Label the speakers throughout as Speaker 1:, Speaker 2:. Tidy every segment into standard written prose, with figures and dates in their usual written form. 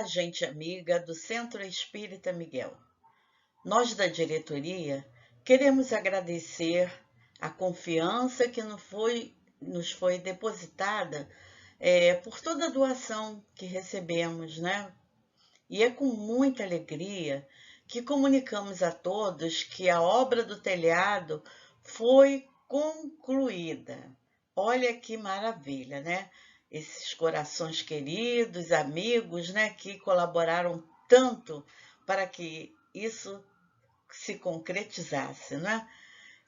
Speaker 1: gente amiga do Centro Espírita Miguel. Nós da diretoria queremos agradecer a confiança que nos foi depositada por toda a doação que recebemos, né? E é com muita alegria que comunicamos a todos que a obra do telhado foi concluída. Olha que maravilha, né? Esses corações queridos, amigos, né, que colaboraram tanto para que isso se concretizasse, né?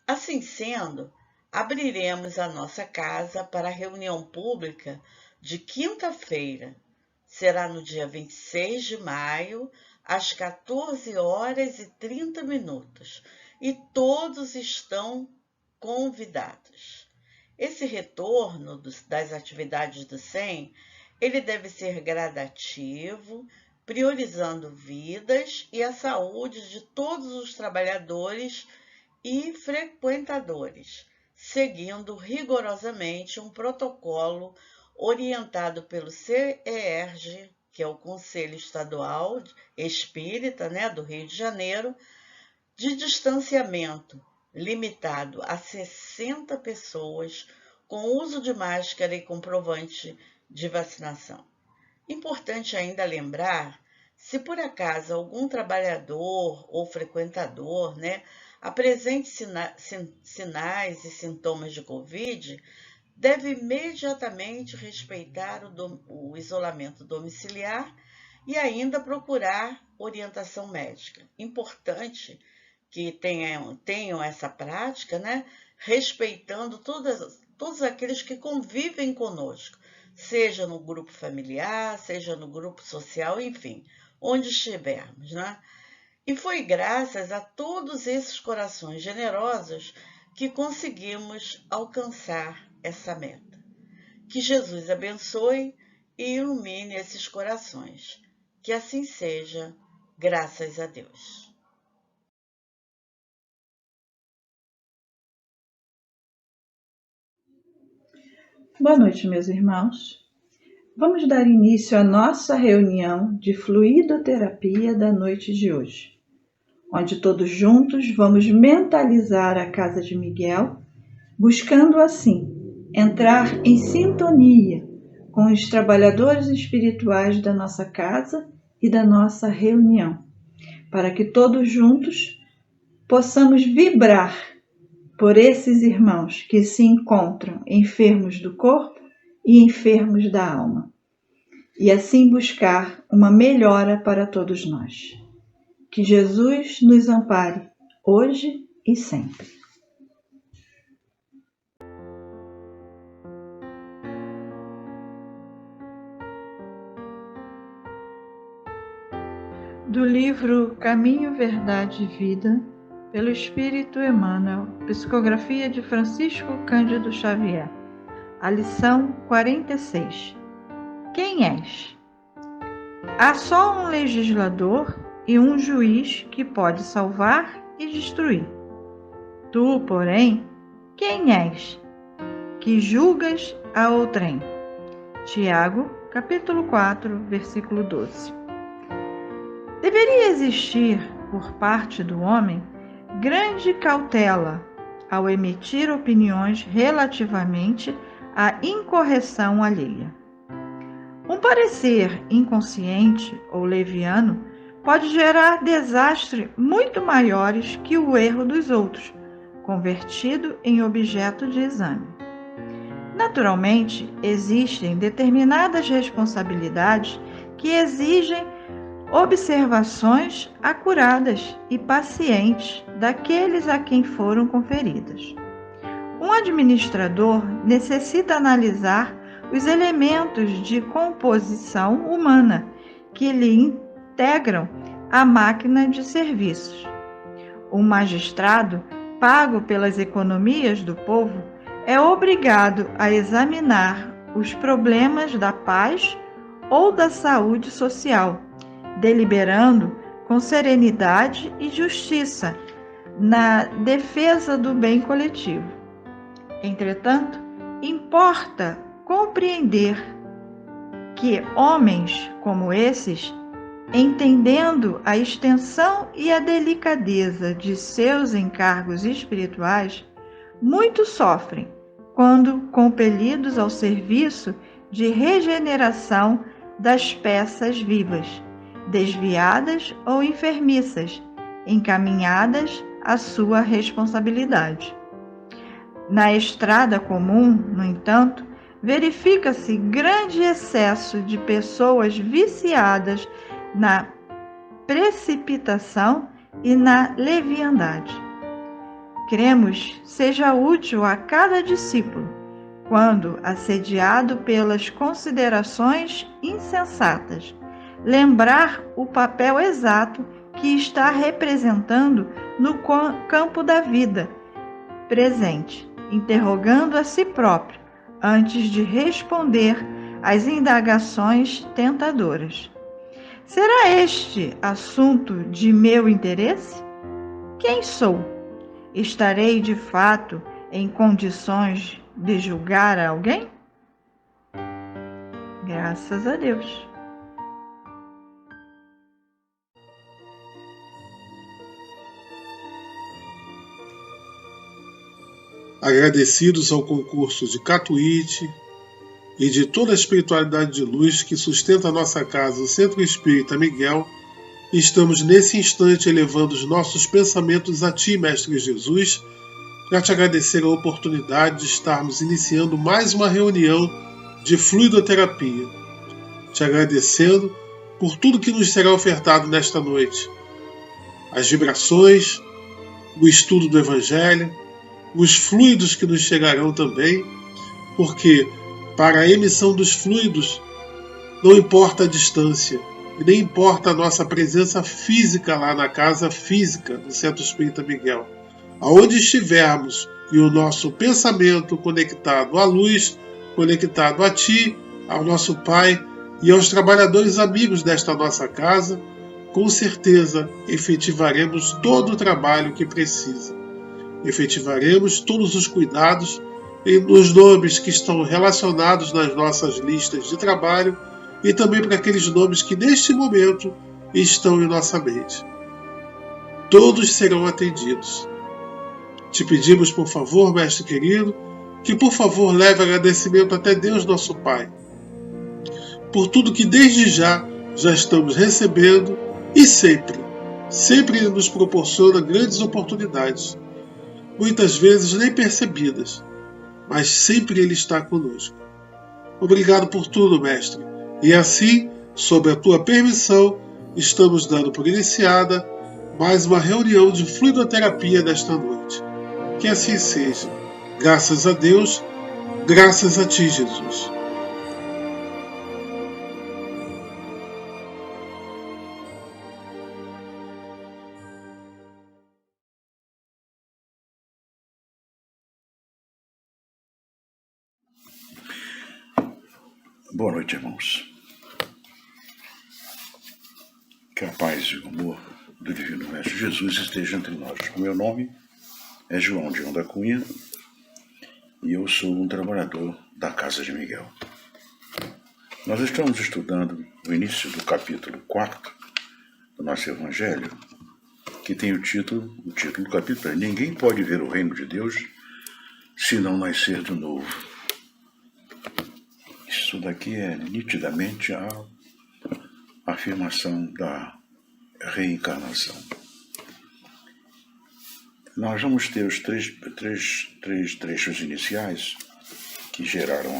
Speaker 1: Assim sendo, abriremos a nossa casa para a reunião pública de quinta-feira. Será no dia 26 de maio, às 14h30, e todos estão convidados. Esse retorno das atividades do SEM, ele deve ser gradativo, priorizando vidas e a saúde de todos os trabalhadores e frequentadores, seguindo rigorosamente um protocolo orientado pelo CERJ, que é o Conselho Estadual Espírita, né, do Rio de Janeiro, de distanciamento limitado a 60 pessoas, com uso de máscara e comprovante de vacinação. Importante ainda lembrar, se por acaso algum trabalhador ou frequentador, né, apresente sinais e sintomas de Covid, deve imediatamente respeitar o isolamento domiciliar e ainda procurar orientação médica. Importante que tenham essa prática, né, respeitando todos aqueles que convivem conosco, seja no grupo familiar, seja no grupo social, enfim, onde estivermos, né? E foi graças a todos esses corações generosos que conseguimos alcançar essa meta. Que Jesus abençoe e ilumine esses corações. Que assim seja, graças a Deus.
Speaker 2: Boa noite, meus irmãos. Vamos dar início à nossa reunião de fluidoterapia da noite de hoje, onde todos juntos vamos mentalizar a Casa de Miguel, buscando assim entrar em sintonia com os trabalhadores espirituais da nossa casa e da nossa reunião, para que todos juntos possamos vibrar por esses irmãos que se encontram enfermos do corpo e enfermos da alma, e assim buscar uma melhora para todos nós. Que Jesus nos ampare hoje e sempre. Do livro Caminho, Verdade e Vida, pelo Espírito Emmanuel, psicografia de Francisco Cândido Xavier. A lição 46. Quem és? Há só um legislador e um juiz que pode salvar e destruir. Tu, porém, quem és? Que julgas a outrem. Tiago, capítulo 4, versículo 12. Deveria existir, por parte do homem, grande cautela ao emitir opiniões relativamente à incorreção alheia. Um parecer inconsciente ou leviano pode gerar desastres muito maiores que o erro dos outros, convertido em objeto de exame. Naturalmente, existem determinadas responsabilidades que exigem observações acuradas e pacientes daqueles a quem foram conferidas. Um administrador necessita analisar os elementos de composição humana que lhe integram a máquina de serviços. O magistrado, pago pelas economias do povo, é obrigado a examinar os problemas da paz ou da saúde social, deliberando com serenidade e justiça na defesa do bem coletivo. Entretanto, importa compreender que homens como esses entendendo a extensão e a delicadeza de seus encargos espirituais, muitos sofrem quando compelidos ao serviço de regeneração das peças vivas, desviadas ou enfermiças, encaminhadas à sua responsabilidade. Na estrada comum, no entanto, verifica-se grande excesso de pessoas viciadas na precipitação e na leviandade. Queremos seja útil a cada discípulo, quando assediado pelas considerações insensatas, lembrar o papel exato que está representando no campo da vida presente, interrogando a si próprio antes de responder às indagações tentadoras. Será este assunto de meu interesse? Quem sou? Estarei de fato em condições de julgar alguém? Graças a Deus.
Speaker 3: Agradecidos ao concurso de Catuíte e de toda a espiritualidade de luz que sustenta a nossa casa, o Centro Espírita Miguel, estamos nesse instante elevando os nossos pensamentos a Ti, Mestre Jesus, para te agradecer a oportunidade de estarmos iniciando mais uma reunião de fluidoterapia. Te agradecendo por tudo que nos será ofertado nesta noite. As vibrações, o estudo do Evangelho, os fluidos que nos chegarão também, porque para a emissão dos fluidos não importa a distância, e nem importa a nossa presença física lá na casa física do Centro Espírita Miguel. Aonde estivermos e o nosso pensamento conectado à luz, conectado a Ti, ao nosso Pai e aos trabalhadores amigos desta nossa casa, com certeza efetivaremos todo o trabalho que precisa. Efetivaremos todos os cuidados nos nomes que estão relacionados nas nossas listas de trabalho e também para aqueles nomes que neste momento estão em nossa mente. Todos serão atendidos. Te pedimos, por favor, Mestre querido, que por favor leve agradecimento até Deus nosso Pai, por tudo que desde já estamos recebendo e sempre Ele nos proporciona grandes oportunidades, muitas vezes nem percebidas, mas sempre Ele está conosco. Obrigado por tudo, Mestre. E assim, sob a Tua permissão, estamos dando por iniciada mais uma reunião de fluidoterapia nesta noite. Que assim seja. Graças a Deus, graças a Ti, Jesus.
Speaker 4: Boa noite, irmãos. Que a paz e o amor do Divino Mestre Jesus estejam entre nós. O meu nome é João Dion da Cunha e eu sou um trabalhador da Casa de Miguel. Nós estamos estudando o início do capítulo 4 do nosso Evangelho, que tem o título do capítulo é Ninguém pode ver o reino de Deus se não nascer de novo. Isso daqui é nitidamente a afirmação da reencarnação. Nós vamos ter os três trechos iniciais que geraram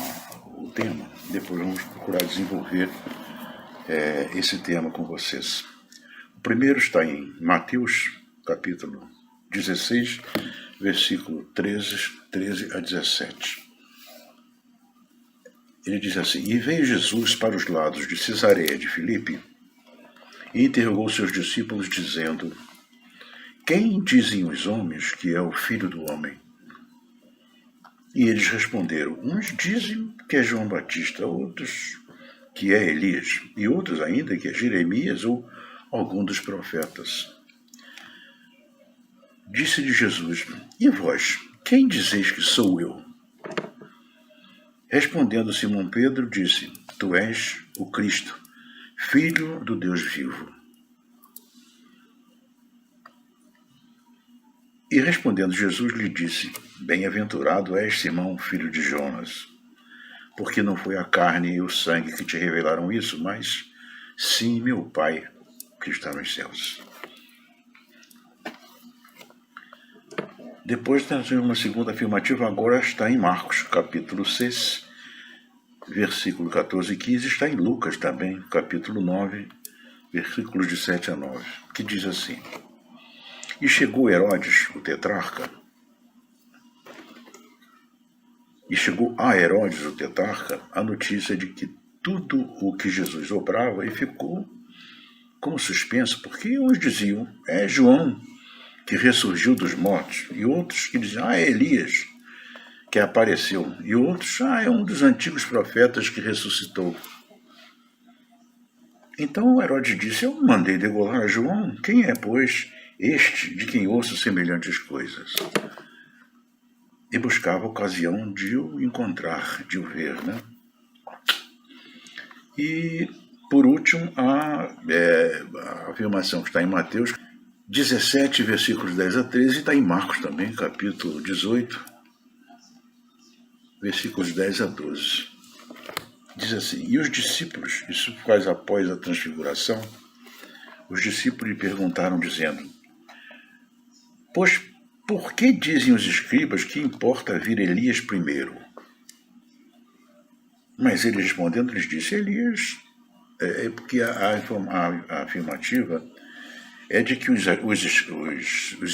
Speaker 4: o tema. Depois vamos procurar desenvolver esse tema com vocês. O primeiro está em Mateus, capítulo 16, versículo 13 a 17. Ele diz assim: E veio Jesus para os lados de Cesareia de Filipe e interrogou seus discípulos, dizendo: Quem dizem os homens que é o Filho do Homem? E eles responderam: Uns dizem que é João Batista, outros que é Elias, e outros ainda que é Jeremias ou algum dos profetas. Disse-lhe Jesus: E vós, quem dizeis que sou eu? Respondendo Simão Pedro, disse: Tu és o Cristo, Filho do Deus vivo. E respondendo Jesus lhe disse: Bem-aventurado és, Simão, filho de Jonas, porque não foi a carne e o sangue que te revelaram isso, mas sim meu Pai que está nos céus. Depois temos uma segunda afirmativa, agora está em Marcos, capítulo 6, versículo 14 e 15, está em Lucas também, capítulo 9, versículos de 7 a 9, que diz assim: E chegou Herodes, o tetrarca, a Herodes, o tetrarca, a notícia de que tudo o que Jesus obrava, e ficou como suspenso, porque uns diziam: é João que ressurgiu dos mortos, e outros que diziam: é Elias que apareceu, e outros: é um dos antigos profetas que ressuscitou. Então Herodes disse: eu mandei degolar a João, quem é, pois, este de quem ouço semelhantes coisas? E buscava a ocasião de o encontrar, de o ver, né? E, por último, a afirmação que está em Mateus 17, versículos 10 a 13, e está em Marcos também, capítulo 18, versículos 10 a 12. Diz assim: E os discípulos, isso faz após a transfiguração, os discípulos lhe perguntaram, dizendo: Pois por que dizem os escribas que importa vir Elias primeiro? Mas ele respondendo lhes disse: Elias, porque a afirmativa é de que os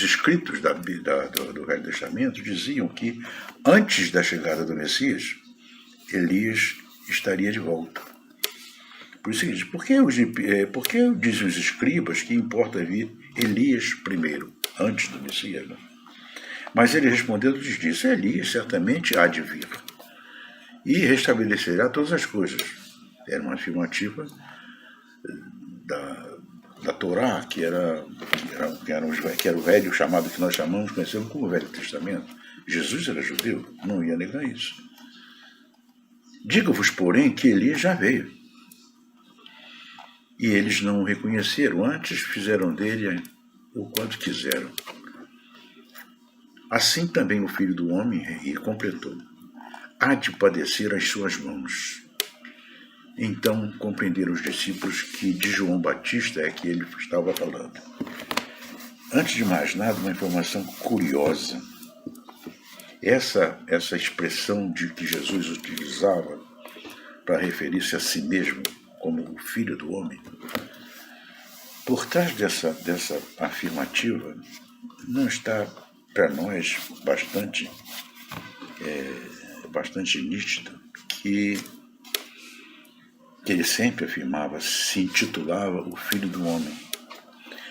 Speaker 4: escritos do Velho Testamento diziam que antes da chegada do Messias, Elias estaria de volta. Por isso ele diz: por que dizem os escribas que importa vir Elias primeiro, antes do Messias? Né? Mas ele respondendo lhes disse: Elias certamente há de vir e restabelecerá todas as coisas. Era uma afirmativa da Torá, que era o velho chamado, que nós conhecemos como o Velho Testamento. Jesus era judeu, não ia negar isso. Digo-vos, porém, que Elias já veio. E eles não o reconheceram, antes fizeram dele o quanto quiseram. Assim também o Filho do Homem, e completou, há de padecer as suas mãos. Então compreenderam os discípulos que de João Batista é que ele estava falando. Antes de mais nada, uma informação curiosa. Essa expressão de que Jesus utilizava para referir-se a si mesmo como o Filho do Homem, por trás dessa afirmativa não está para nós bastante nítido que ele sempre afirmava, se intitulava o Filho do Homem.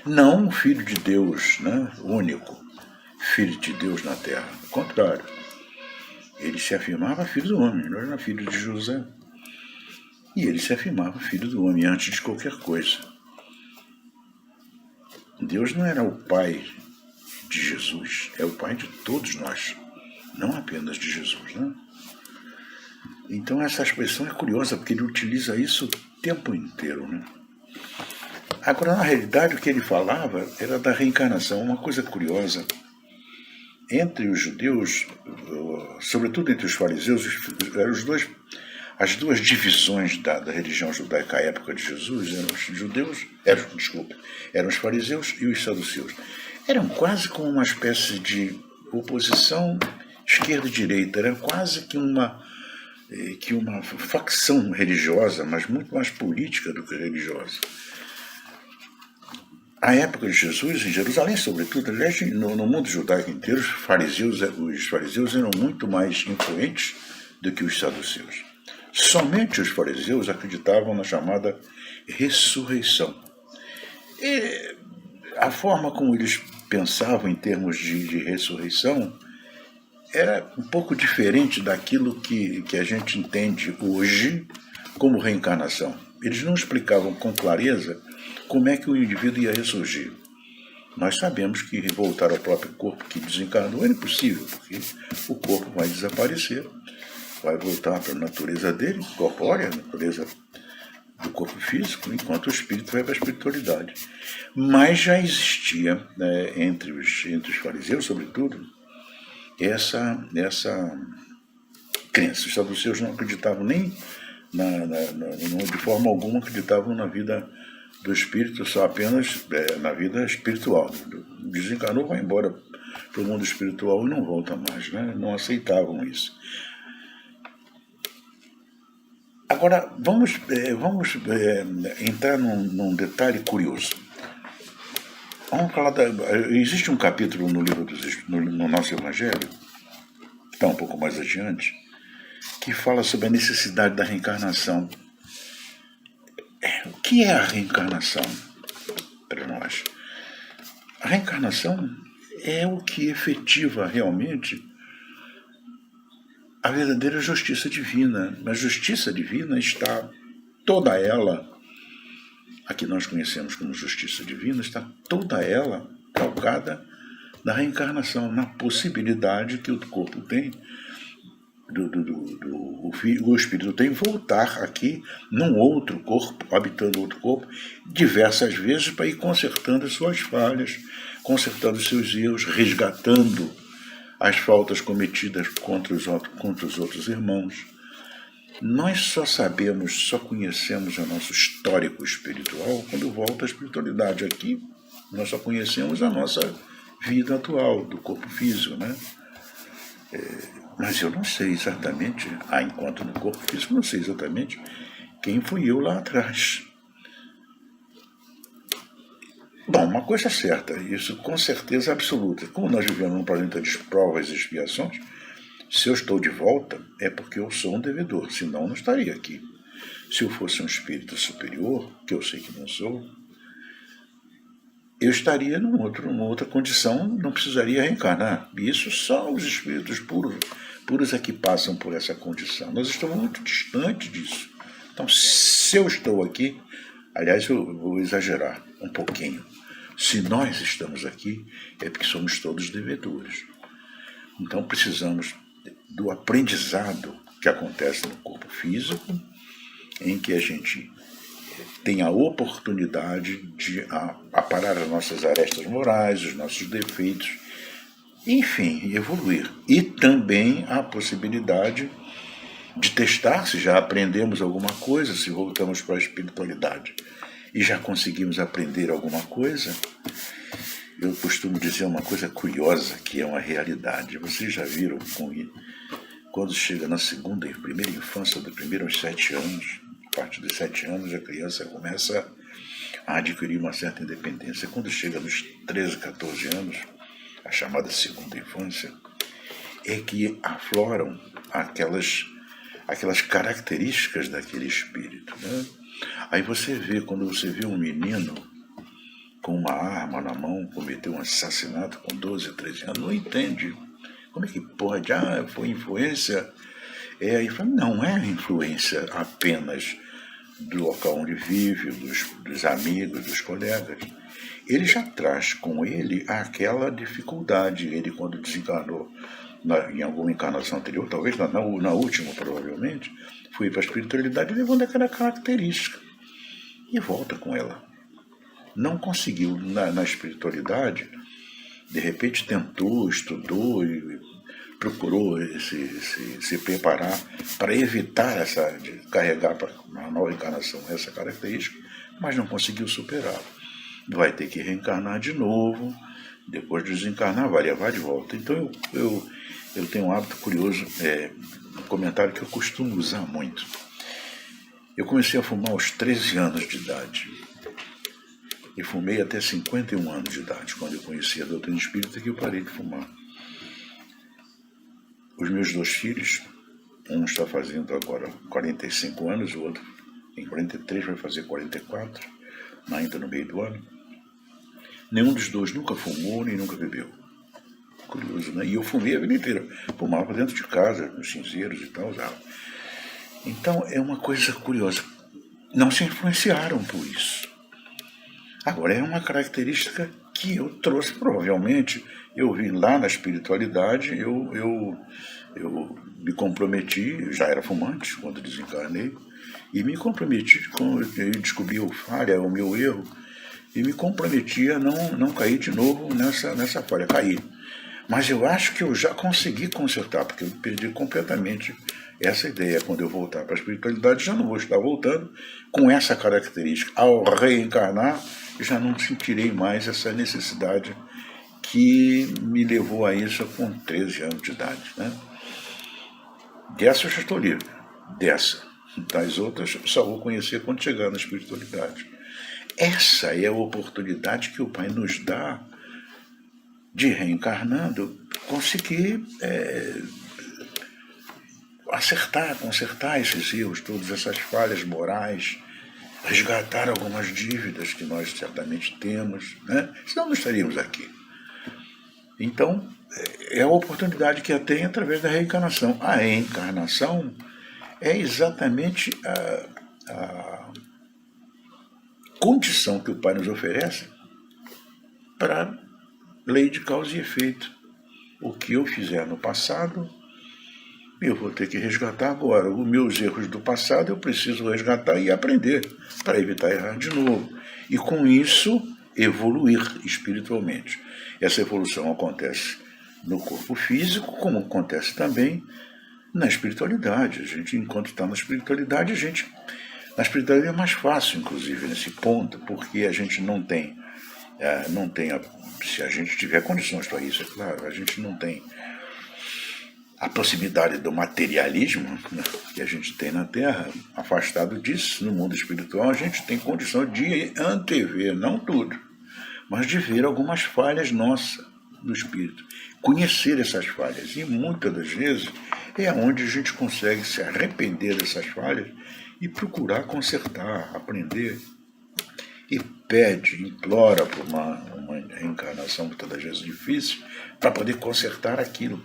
Speaker 4: Não o Filho de Deus, né? Único Filho de Deus na Terra. Ao contrário, ele se afirmava Filho do Homem, não era filho de José. E ele se afirmava Filho do Homem antes de qualquer coisa. Deus não era o Pai de Jesus, é o Pai de todos nós, não apenas de Jesus, né? Então essa expressão é curiosa, porque ele utiliza isso o tempo inteiro, né? Agora, na realidade, o que ele falava era da reencarnação. Uma coisa curiosa, entre os judeus, sobretudo entre os fariseus, as duas divisões da religião judaica à época de Jesus eram os fariseus e os saduceus. Eram quase como uma espécie de oposição esquerda e direita, era quase que uma facção religiosa, mas muito mais política do que religiosa. A época de Jesus, em Jerusalém, sobretudo, aliás, no mundo judaico inteiro, os fariseus eram muito mais influentes do que os saduceus. Somente os fariseus acreditavam na chamada ressurreição. E a forma como eles pensavam em termos de ressurreição era um pouco diferente daquilo que a gente entende hoje como reencarnação. Eles não explicavam com clareza como é que o indivíduo ia ressurgir. Nós sabemos que voltar ao próprio corpo que desencarnou é impossível, porque o corpo vai desaparecer, vai voltar para a natureza dele, corpórea, a natureza do corpo físico, enquanto o espírito vai para a espiritualidade. Mas já existia, né, entre os fariseus, sobretudo, essa crença. Os saduceus não acreditavam nem de forma alguma acreditavam na vida do espírito, só apenas na vida espiritual. Desencarnou, vai embora para o mundo espiritual e não volta mais, né? Não aceitavam isso. Agora, vamos entrar num detalhe curioso. Vamos falar existe um capítulo no livro no nosso Evangelho, que está um pouco mais adiante, que fala sobre a necessidade da reencarnação. O que é a reencarnação para nós? A reencarnação é o que efetiva realmente a verdadeira justiça divina. A justiça divina está toda ela, a que nós conhecemos como justiça divina, está toda ela calcada na reencarnação, na possibilidade que o corpo tem, o espírito tem voltar aqui num outro corpo, habitando outro corpo, diversas vezes para ir consertando as suas falhas, consertando os seus erros, resgatando as faltas cometidas contra os outros irmãos. Nós só conhecemos o nosso histórico espiritual quando volta à espiritualidade. Aqui nós só conhecemos a nossa vida atual, do corpo físico, né? Mas eu não sei exatamente, enquanto no corpo físico, não sei exatamente quem fui eu lá atrás. Bom, uma coisa é certa, isso com certeza absoluta. Como nós vivemos num planeta de provas e expiações, se eu estou de volta, é porque eu sou um devedor, senão eu não estaria aqui. Se eu fosse um espírito superior, que eu sei que não sou, eu estaria numa outra condição, não precisaria reencarnar. E isso só os espíritos puros é que passam por essa condição. Nós estamos muito distantes disso. Então, se eu estou aqui, aliás, eu vou exagerar um pouquinho. Se nós estamos aqui, é porque somos todos devedores. Então, precisamos do aprendizado que acontece no corpo físico, em que a gente tem a oportunidade de aparar as nossas arestas morais, os nossos defeitos, enfim, evoluir. E também a possibilidade de testar se já aprendemos alguma coisa, se voltamos para a espiritualidade e já conseguimos aprender alguma coisa. Eu costumo dizer uma coisa curiosa, que é uma realidade. Vocês já viram quando chega na primeira infância, dos primeiros 7 anos, a partir dos 7 anos, a criança começa a adquirir uma certa independência. Quando chega nos 13, 14 anos, a chamada segunda infância, é que afloram aquelas características daquele espírito, né? Aí quando você vê um menino com uma arma na mão, cometeu um assassinato com 12, 13 anos, não entende. Como é que pode? Foi influência. Aí fala, não é influência apenas do local onde vive, dos amigos, dos colegas. Ele já traz com ele aquela dificuldade. Ele, quando desencarnou em alguma encarnação anterior, talvez na última, provavelmente, foi para a espiritualidade levando aquela característica e volta com ela. Não conseguiu na espiritualidade, de repente tentou, estudou e procurou se preparar para evitar de carregar para uma nova encarnação essa característica, mas não conseguiu superar. Vai ter que reencarnar de novo, depois de desencarnar vai levar de volta. Então eu tenho um hábito curioso, um comentário que eu costumo usar muito. Eu comecei a fumar aos 13 anos de idade. E fumei até 51 anos de idade, quando eu conheci a doutrina espírita, que eu parei de fumar. Os meus 2 filhos, um está fazendo agora 45 anos, o outro tem 43, vai fazer 44, ainda no meio do ano. Nenhum dos 2 nunca fumou, nem nunca bebeu. Curioso, né? E eu fumei a vida inteira. Fumava dentro de casa, nos cinzeiros e tal. Então, é uma coisa curiosa. Não se influenciaram por isso. Agora, é uma característica que eu trouxe, provavelmente, eu vi lá na espiritualidade, eu me comprometi, já era fumante quando desencarnei, e me comprometi, eu descobri a falha, o meu erro, e me comprometi a não cair de novo nessa falha. Caí. Mas eu acho que eu já consegui consertar, porque eu perdi completamente essa ideia. Quando eu voltar para a espiritualidade, já não vou estar voltando com essa característica. Ao reencarnar, já não sentirei mais essa necessidade que me levou a isso com 13 anos de idade. Né? Dessa eu já estou livre. Dessa. Das outras, só vou conhecer quando chegar na espiritualidade. Essa é a oportunidade que o Pai nos dá de, reencarnando, conseguir consertar esses erros, todas essas falhas morais, resgatar algumas dívidas que nós certamente temos, né? Senão não estaríamos aqui. Então, é a oportunidade que a tem através da reencarnação. A reencarnação é exatamente a condição que o Pai nos oferece para lei de causa e efeito. O que eu fizer no passado, eu vou ter que resgatar agora. Os meus erros do passado eu preciso resgatar e aprender para evitar errar de novo. E com isso, evoluir espiritualmente. Essa evolução acontece no corpo físico, como acontece também na espiritualidade. A gente, enquanto está na espiritualidade, na espiritualidade é mais fácil, inclusive, nesse ponto, porque a gente não tem, se a gente tiver condições para isso, é claro, a gente não tem a proximidade do materialismo, né, que a gente tem na Terra. Afastado disso, no mundo espiritual, a gente tem condição de antever, não tudo, mas de ver algumas falhas nossas do espírito, conhecer essas falhas, e muitas das vezes é onde a gente consegue se arrepender dessas falhas e procurar consertar, aprender, e pede, implora por uma reencarnação muitas das vezes difícil, para poder consertar aquilo.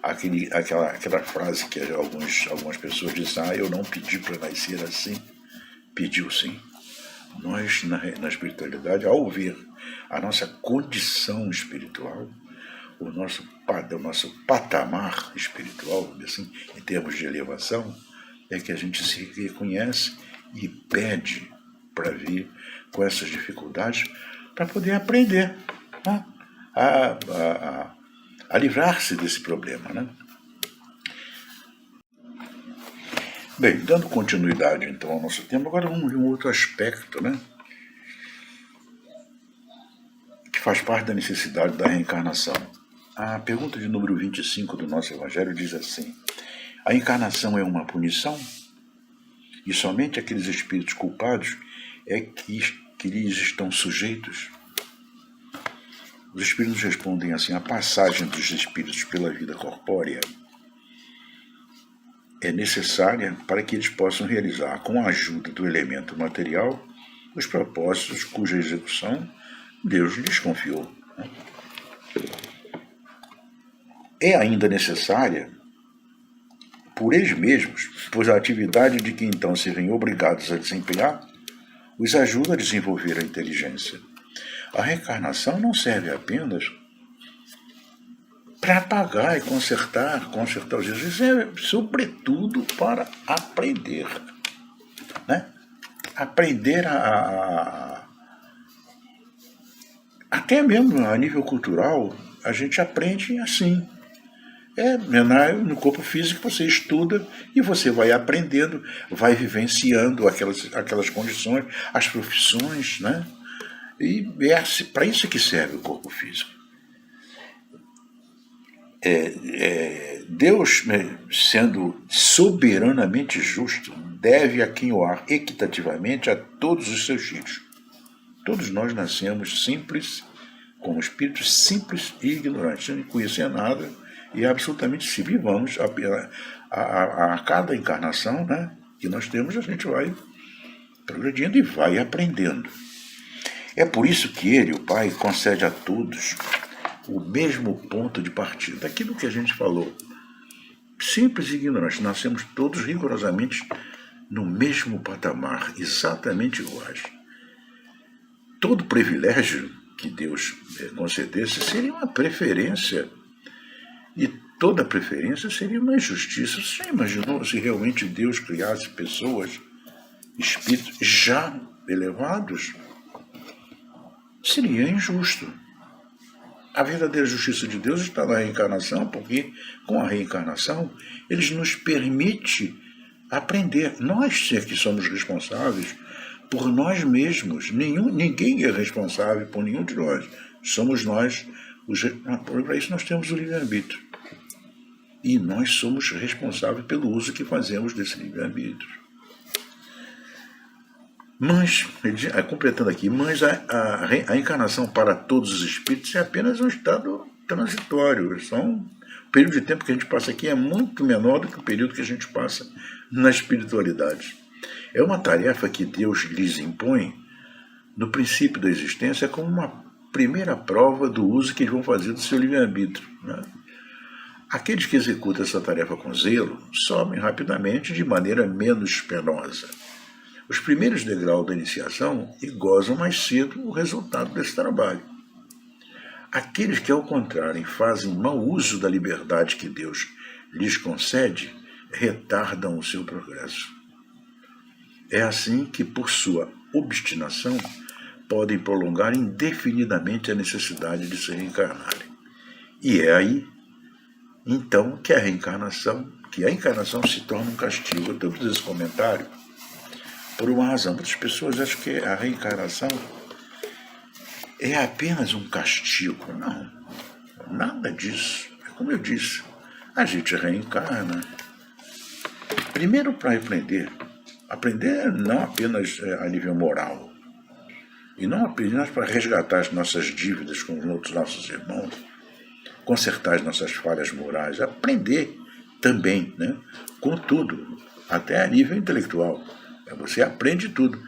Speaker 4: Aquela frase que algumas pessoas dizem: eu não pedi para nascer assim. Pediu sim. Nós, na espiritualidade, ao ver a nossa condição espiritual, o nosso patamar espiritual, assim, em termos de elevação, é que a gente se reconhece e pede para vir com essas dificuldades para poder aprender, né? a livrar-se desse problema, né? Bem, dando continuidade então ao nosso tema, agora vamos ver um outro aspecto, né, que faz parte da necessidade da reencarnação. A pergunta de número 25 do nosso Evangelho diz assim: a encarnação é uma punição? E somente aqueles espíritos culpados é que lhes estão sujeitos? Os espíritos respondem assim: a passagem dos espíritos pela vida corpórea é necessária para que eles possam realizar, com a ajuda do elemento material, os propósitos cuja execução Deus lhes confiou. É ainda necessária por eles mesmos, pois a atividade de que então se veem obrigados a desempenhar os ajuda a desenvolver a inteligência. A reencarnação não serve apenas para apagar e consertar os erros, isso é sobretudo para aprender, né? Aprender até mesmo a nível cultural, a gente aprende assim. No corpo físico você estuda e você vai aprendendo, vai vivenciando aquelas condições, as profissões, né? E é para isso que serve o corpo físico. Deus, sendo soberanamente justo, deve aquinhoar equitativamente a todos os seus filhos. Todos nós nascemos simples, como espíritos simples e ignorantes, sem conhecer nada, e absolutamente se vivamos a cada encarnação, né, que nós temos, a gente vai progredindo e vai aprendendo. É por isso que ele, o Pai, concede a todos o mesmo ponto de partida, daquilo que a gente falou. Simples e ignorantes, nascemos todos rigorosamente no mesmo patamar, exatamente iguais. Todo privilégio que Deus concedesse seria uma preferência, e toda preferência seria uma injustiça. Você já imaginou se realmente Deus criasse pessoas espíritos já elevados, seria injusto. A verdadeira justiça de Deus está na reencarnação, porque com a reencarnação Ele nos permite aprender. Nós que somos responsáveis por nós mesmos. Ninguém é responsável por nenhum de nós. Somos nós. Para isso nós temos o livre-arbítrio. E nós somos responsáveis pelo uso que fazemos desse livre-arbítrio. Mas, completando aqui, mas a encarnação para todos os espíritos é apenas um estado transitório. O período de tempo que a gente passa aqui é muito menor do que o período que a gente passa na espiritualidade. É uma tarefa que Deus lhes impõe no princípio da existência como uma primeira prova do uso que eles vão fazer do seu livre-arbítrio, né? Aqueles que executam essa tarefa com zelo sobem rapidamente de maneira menos penosa. Os primeiros degraus da iniciação e gozam mais cedo o resultado desse trabalho. Aqueles que, ao contrário, fazem mau uso da liberdade que Deus lhes concede, retardam o seu progresso. É assim que, por sua obstinação, podem prolongar indefinidamente a necessidade de se reencarnarem. E é aí, então, que a encarnação se torna um castigo. Eu estou fazendo esse comentário por uma razão. Muitas pessoas acham que a reencarnação é apenas um castigo. Não, nada disso. É como eu disse, a gente reencarna. Primeiro para aprender não apenas a nível moral, e não apenas para resgatar as nossas dívidas com os nossos irmãos, consertar as nossas falhas morais, aprender também, né, com tudo, até a nível intelectual. Você aprende tudo.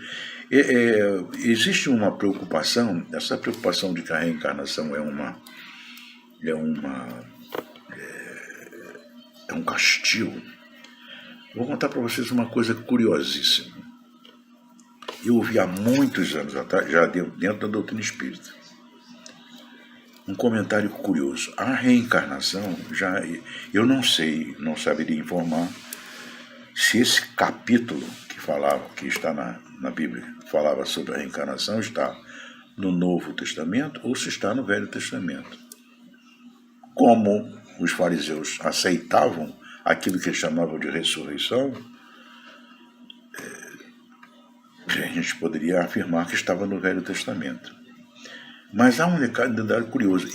Speaker 4: Existe uma preocupação, essa preocupação de que a reencarnação é um castigo. Vou contar para vocês uma coisa curiosíssima. Eu ouvi há muitos anos atrás, já dentro da doutrina espírita, um comentário curioso. A reencarnação, eu não saberia informar se esse capítulo que está na Bíblia, falava sobre a reencarnação, está no Novo Testamento ou se está no Velho Testamento. Como os fariseus aceitavam aquilo que eles chamavam de ressurreição, a gente poderia afirmar que estava no Velho Testamento. Mas há um detalhe curioso.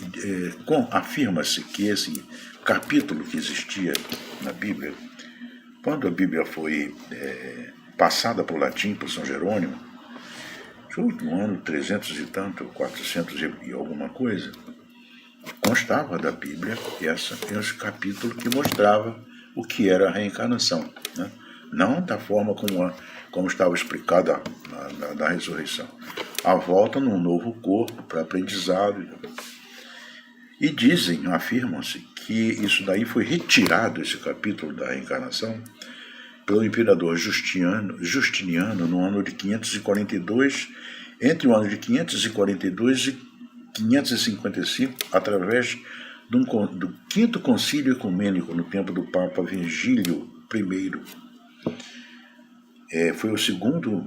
Speaker 4: Afirma-se que esse capítulo que existia na Bíblia, quando a Bíblia foi passada para o latim, por São Jerônimo, no ano 300 e tanto, 400 e alguma coisa, constava da Bíblia esse capítulo que mostrava o que era a reencarnação, né? Não da forma como estava explicada na ressurreição. A volta num novo corpo para aprendizado. E afirmam-se que isso daí foi retirado, esse capítulo da reencarnação, pelo imperador Justiniano no ano de 542, entre o ano de 542 e 555, através do Quinto Concílio Ecumênico, no tempo do Papa Virgílio I. Foi o segundo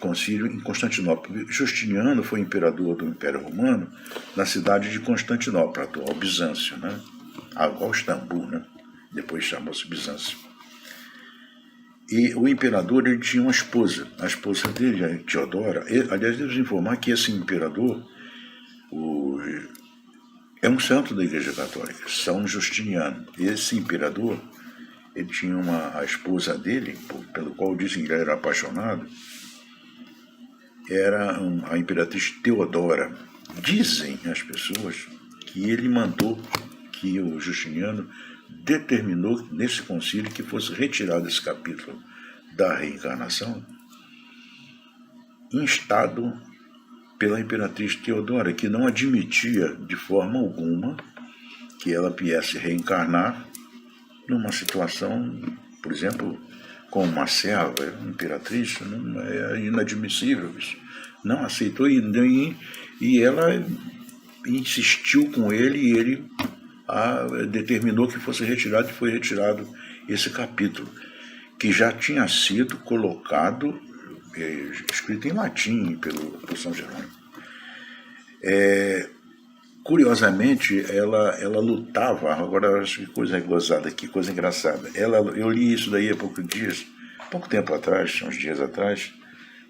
Speaker 4: concílio em Constantinopla. Justiniano foi imperador do Império Romano na cidade de Constantinopla, atual Bizâncio, né? Atual Istambul, né? Depois chamou-se Bizâncio. E o imperador, ele tinha uma esposa. A esposa dele, a Teodora. Aliás, devo informar que esse imperador é um santo da Igreja Católica, São Justiniano. Esse imperador, ele tinha a esposa dele, pelo qual dizem que ele era apaixonado, era a imperatriz Teodora. Dizem as pessoas que ele mandou, que o Justiniano determinou nesse concílio que fosse retirado esse capítulo da reencarnação, instado pela imperatriz Teodora, que não admitia de forma alguma que ela viesse reencarnar numa situação, por exemplo, como uma serva, imperatriz. Não é inadmissível isso. Não aceitou e ela insistiu com ele e ele determinou que fosse retirado, e foi retirado esse capítulo, que já tinha sido colocado escrita em latim por São Jerônimo. Curiosamente, ela lutava, agora acho que coisa gozada aqui, coisa engraçada. Eu li isso daí há pouco tempo atrás, uns dias atrás,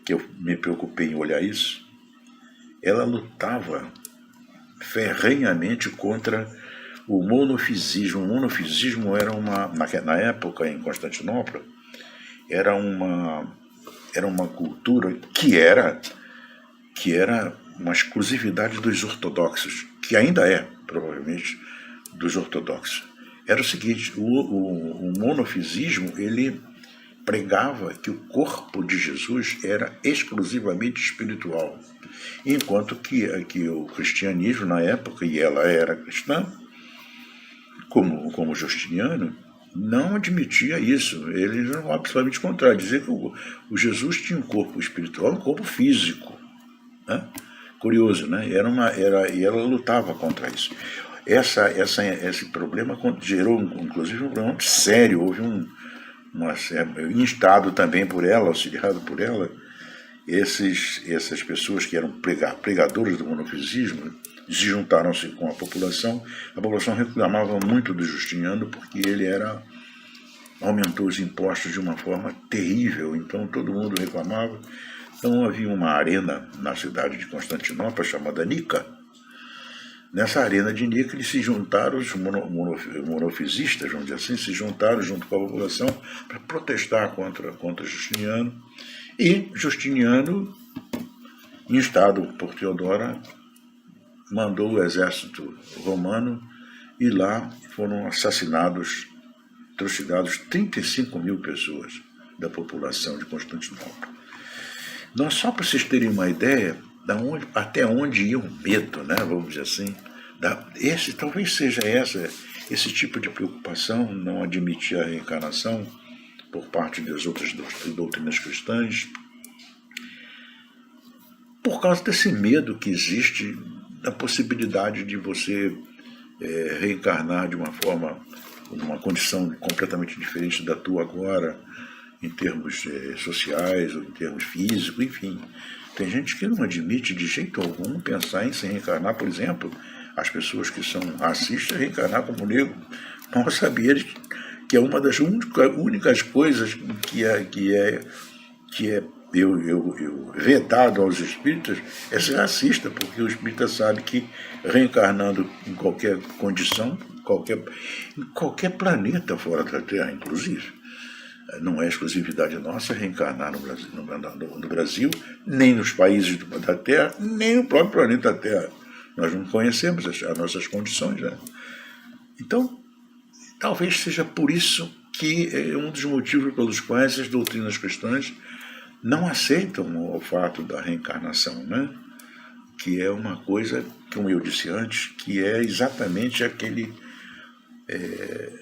Speaker 4: que eu me preocupei em olhar isso. Ela lutava ferrenhamente contra o monofisismo. O monofisismo era na época em Constantinopla, era uma cultura que era uma exclusividade dos ortodoxos, que ainda é, provavelmente, dos ortodoxos. Era o seguinte, o monofisismo, ele pregava que o corpo de Jesus era exclusivamente espiritual, enquanto que o cristianismo, na época, e ela era cristã, como Justiniano, não admitia isso. Ele não absolutamente contrário, dizia que o Jesus tinha um corpo espiritual, um corpo físico, né? Curioso, né? E ela lutava contra isso. Esse problema gerou, inclusive, um problema sério. Houve instado também por ela, auxiliado por ela, essas pessoas que eram pregadoras do monofisismo se juntaram-se com a população. A população reclamava muito do Justiniano porque ele aumentou os impostos de uma forma terrível, então todo mundo reclamava. Então havia uma arena na cidade de Constantinopla chamada Nica. Nessa arena de Nica eles se juntaram, os monofisistas, vamos dizer assim, se juntaram junto com a população para protestar contra Justiniano. E Justiniano, instado por Teodora, mandou o exército romano e lá foram trucidados 35 mil pessoas da população de Constantinopla. Só para vocês terem uma ideia até onde ia o medo, né, vamos dizer assim, talvez seja esse tipo de preocupação, não admitir a reencarnação por parte das outras doutrinas cristãs, por causa desse medo que existe da possibilidade de você reencarnar de uma condição completamente diferente da tua agora, em termos sociais ou em termos físicos, enfim. Tem gente que não admite de jeito algum pensar em se reencarnar, por exemplo, as pessoas que são racistas reencarnar como negro. Mal sabia que é uma das únicas coisas que é vedado aos espíritas é ser racista, porque o espírita sabe que reencarnando em qualquer condição, em qualquer planeta fora da Terra, inclusive, não é exclusividade nossa reencarnar no Brasil, nem nos países da Terra, nem no próprio planeta Terra. Nós não conhecemos as nossas condições, né? Então, talvez seja por isso que é um dos motivos pelos quais as doutrinas cristãs não aceitam o fato da reencarnação, né? Que é uma coisa, como eu disse antes, que é exatamente aquele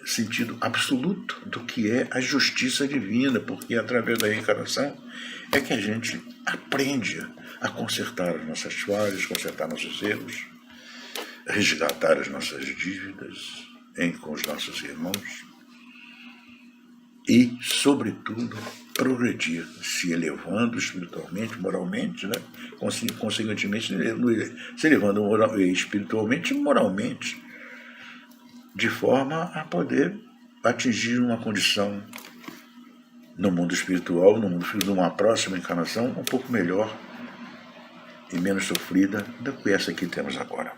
Speaker 4: sentido absoluto do que é a justiça divina, porque através da reencarnação é que a gente aprende a consertar as nossas falhas, consertar nossos erros, resgatar as nossas dívidas com os nossos irmãos e, sobretudo, progredir, se elevando espiritualmente, moralmente, né? Consequentemente, se elevando espiritualmente e moralmente, de forma a poder atingir uma condição no mundo espiritual, numa próxima encarnação, um pouco melhor e menos sofrida do que essa que temos agora.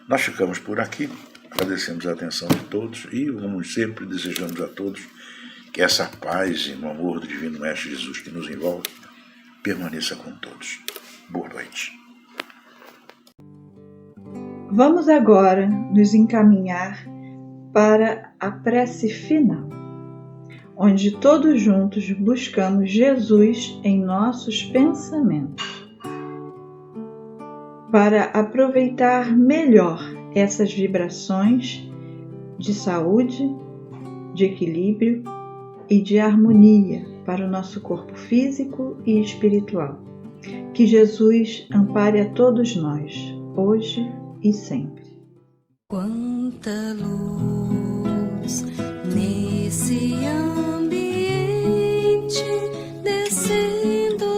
Speaker 4: Nós ficamos por aqui, agradecemos a atenção de todos e, como sempre, desejamos a todos que essa paz e o amor do Divino Mestre Jesus que nos envolve permaneça com todos. Boa noite.
Speaker 2: Vamos agora nos encaminhar para a prece final, onde todos juntos buscamos Jesus em nossos pensamentos, para aproveitar melhor essas vibrações de saúde, de equilíbrio e de harmonia para o nosso corpo físico e espiritual. Que Jesus ampare a todos nós, hoje e sempre.
Speaker 5: Quanta luz nesse ambiente, descendo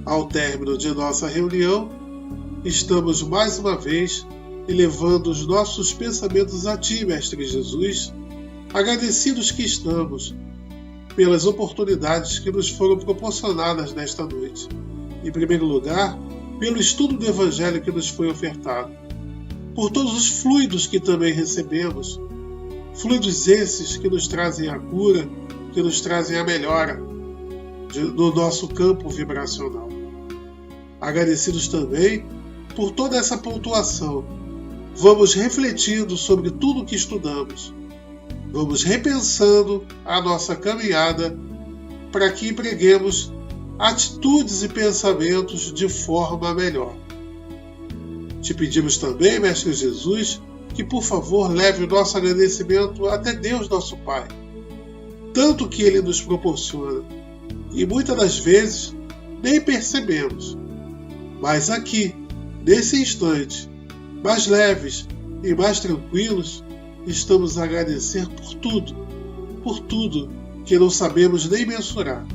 Speaker 3: Ao término de nossa reunião, estamos mais uma vez elevando os nossos pensamentos a Ti, Mestre Jesus, agradecidos que estamos pelas oportunidades que nos foram proporcionadas nesta noite. Em primeiro lugar, pelo estudo do Evangelho que nos foi ofertado, por todos os fluidos que também recebemos, fluidos esses que nos trazem a cura, que nos trazem a melhora do nosso campo vibracional. Agradecidos também por toda essa pontuação, vamos refletindo sobre tudo o que estudamos, vamos repensando a nossa caminhada para que empreguemos atitudes e pensamentos de forma melhor. Te pedimos também, Mestre Jesus, que por favor leve o nosso agradecimento até Deus nosso Pai, tanto que Ele nos proporciona, e muitas das vezes nem percebemos, mas aqui, nesse instante, mais leves e mais tranquilos, estamos a agradecer por tudo que não sabemos nem mensurar.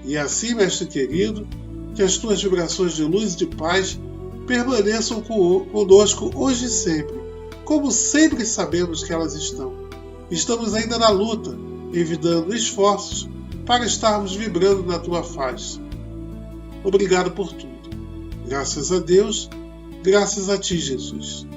Speaker 3: E assim, Mestre querido, que as Tuas vibrações de luz e de paz permaneçam conosco hoje e sempre, como sempre sabemos que elas estão. Estamos ainda na luta, envidando esforços para estarmos vibrando na Tua face. Obrigado por tudo. Graças a Deus, graças a Ti, Jesus.